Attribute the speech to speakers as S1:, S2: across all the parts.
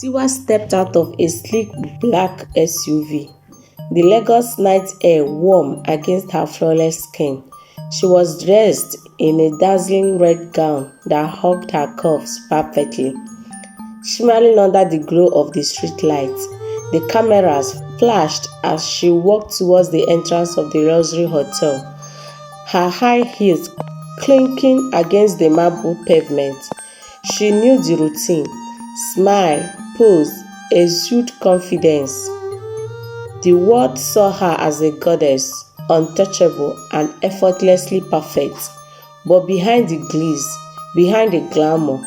S1: Tiwa stepped out of a sleek black SUV, the Lagos night air warm against her flawless skin. She was dressed in a dazzling red gown that hugged her curves perfectly, shimmering under the glow of the street lights. The cameras flashed as she walked towards the entrance of the luxury hotel, her high heels clinking against the marble pavement. She knew the routine: smile, pose, exude confidence. The world saw her as a goddess, untouchable and effortlessly perfect. But behind the glitz, behind the glamour,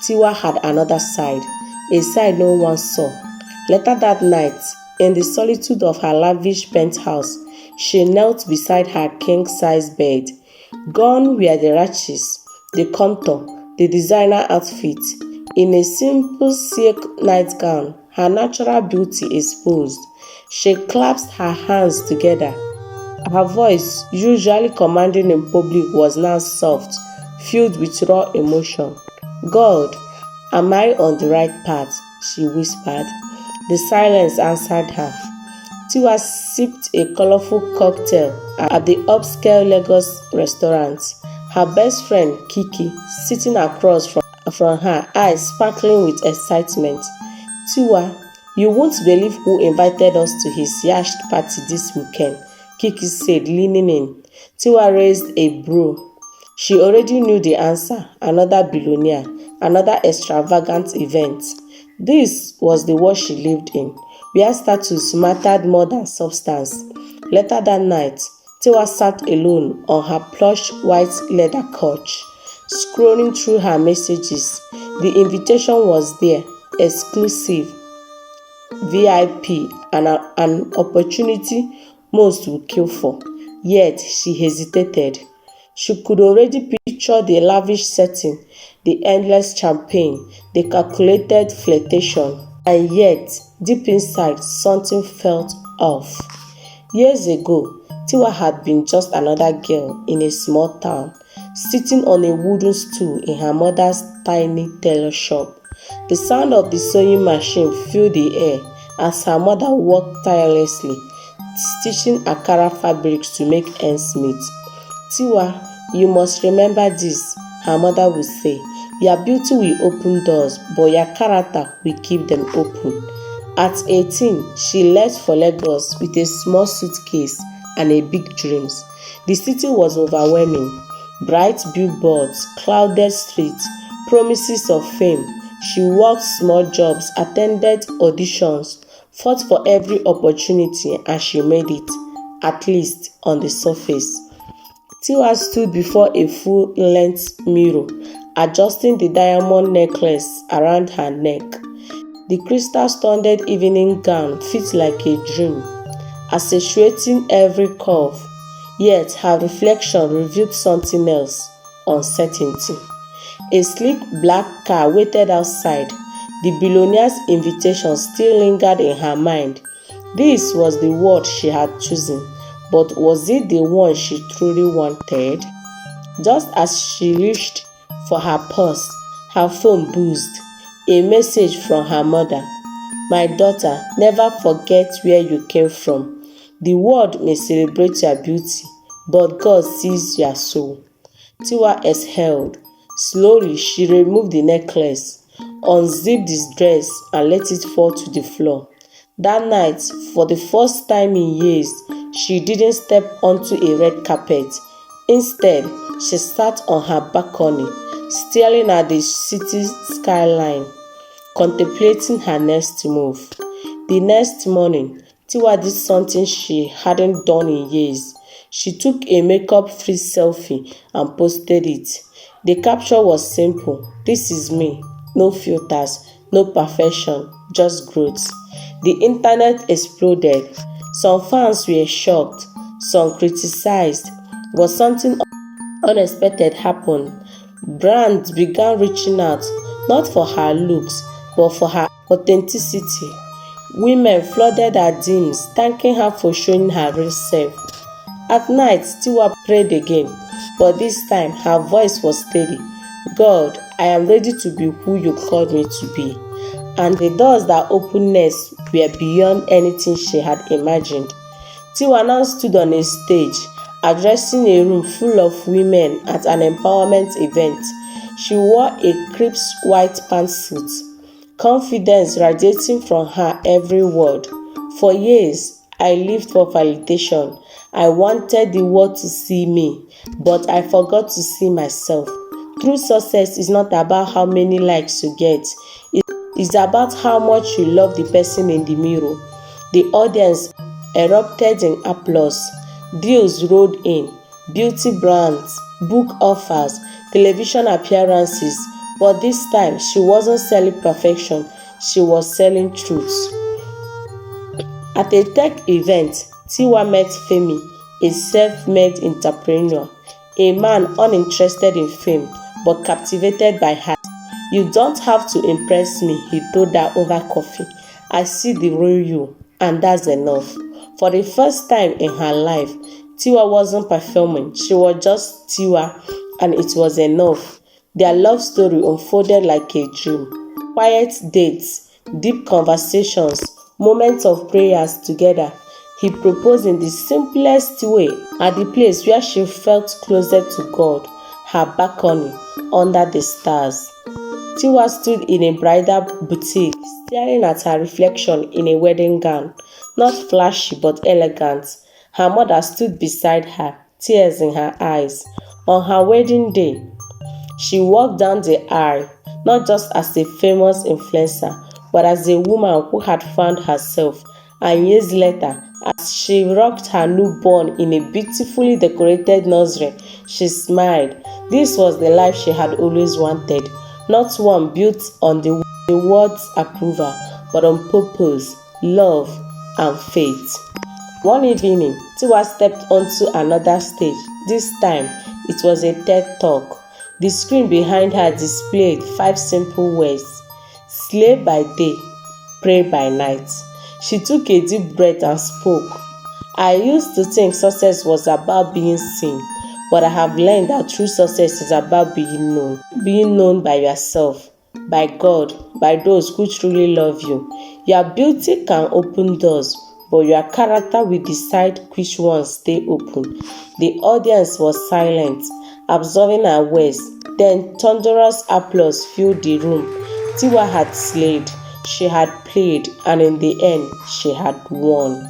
S1: Tiwa had another side, a side no one saw. Later that night, in the solitude of her lavish penthouse, she knelt beside her king-size bed. Gone were the ratchets, the contour, the designer outfit. In a simple silk nightgown, her natural beauty exposed, she clasped her hands together. Her voice, usually commanding in public, was now soft, filled with raw emotion. "God, am I on the right path?" she whispered. The silence answered her. Tiwa sipped a colorful cocktail at the upscale Lagos restaurant. Her best friend, Kiki, sitting across from her, eyes sparkling with excitement. "Tiwa, you won't believe who invited us to his yacht party this weekend," Kiki said, leaning in. Tiwa raised a brow. She already knew the answer: another billionaire, another extravagant event. This was the world she lived in, where status mattered more than substance. Later that night, Tiwa sat alone on her plush white leather couch, scrolling through her messages. The invitation was there: exclusive, VIP, and an opportunity most would kill for. Yet she hesitated. She could already picture the lavish setting, the endless champagne, the calculated flirtation. And yet, deep inside, something felt off. Years ago, Tiwa had been just another girl in a small town, sitting on a wooden stool in her mother's tiny tailor shop. The sound of the sewing machine filled the air as her mother worked tirelessly, stitching Akara fabrics to make ends meet. "Tiwa, you must remember this," her mother would say. "Your beauty will open doors, but your character will keep them open." At 18, she left for Lagos with a small suitcase and a big dreams. The city was overwhelming: bright billboards, crowded streets, promises of fame. She worked small jobs, attended auditions, fought for every opportunity, and she made it, at least on the surface. Tiwa stood before a full-length mirror, adjusting the diamond necklace around her neck. The crystal-studded evening gown fit like a dream, accentuating every curve. Yet her reflection revealed something else: uncertainty. A sleek black car waited outside. The billionaire's invitation still lingered in her mind. This was the world she had chosen, but was it the one she truly wanted? Just as she reached for her purse, her phone buzzed. A message from her mother: "My daughter, never forget where you came from. The world may celebrate your beauty, but God sees your soul." Tiwa exhaled. Slowly, she removed the necklace, unzipped the dress, and let it fall to the floor. That night, for the first time in years, she didn't step onto a red carpet. Instead, she sat on her balcony, staring at the city skyline, contemplating her next move. The next morning, Tiwa did something she hadn't done in years. She took a makeup-free selfie and posted it. The caption was simple: "This is me. No filters, no perfection, just growth." The internet exploded. Some fans were shocked, some criticized, but something unexpected happened. Brands began reaching out, not for her looks, but for her authenticity. Women flooded her DMs, thanking her for showing her real self. At night, Tiwa prayed again, but this time her voice was steady. "God, I am ready to be who you called me to be." and the doors that opened next were beyond anything she had imagined. Tiwa now stood on a stage, addressing a room full of women at an empowerment event. She wore a crisp white pantsuit, confidence radiating from her every word. For years, I lived for validation. I wanted the world to see me, but I forgot to see myself. True success is not about how many likes you get. It's about how much you love the person in the mirror. The audience erupted in applause. Deals rolled in, beauty brands, book offers, television appearances. But this time, she wasn't selling perfection, she was selling truth. At a tech event, Tiwa met Femi, a self-made entrepreneur, a man uninterested in fame but captivated by her. "You don't have to impress me," he told her over coffee. "I see the real you, and that's enough." For the first time in her life, Tiwa wasn't performing, she was just Tiwa, and it was enough. Their love story unfolded like a dream. Quiet dates, deep conversations, moments of prayers together. He proposed in the simplest way at the place where she felt closer to God, her balcony, under the stars. Tiwa stood in a bridal boutique, staring at her reflection in a wedding gown, not flashy but elegant. Her mother stood beside her, tears in her eyes. On her wedding day, she walked down the aisle, not just as a famous influencer, but as a woman who had found herself. And years later, as she rocked her newborn in a beautifully decorated nursery, she smiled. This was the life she had always wanted, not one built on the world's approval, but on purpose, love, and faith. One evening, Tiwa stepped onto another stage. This time, it was a TED Talk. The screen behind her displayed 5 simple words: slay by day, pray by night. She took a deep breath and spoke. "I used to think success was about being seen, but I have learned that true success is about being known. Being known by yourself, by God, by those who truly love you. Your beauty can open doors, but your character will decide which ones stay open." The audience was silent, absorbing her words. Then thunderous applause filled the room. Tiwa had slayed, she had played, and in the end, she had won.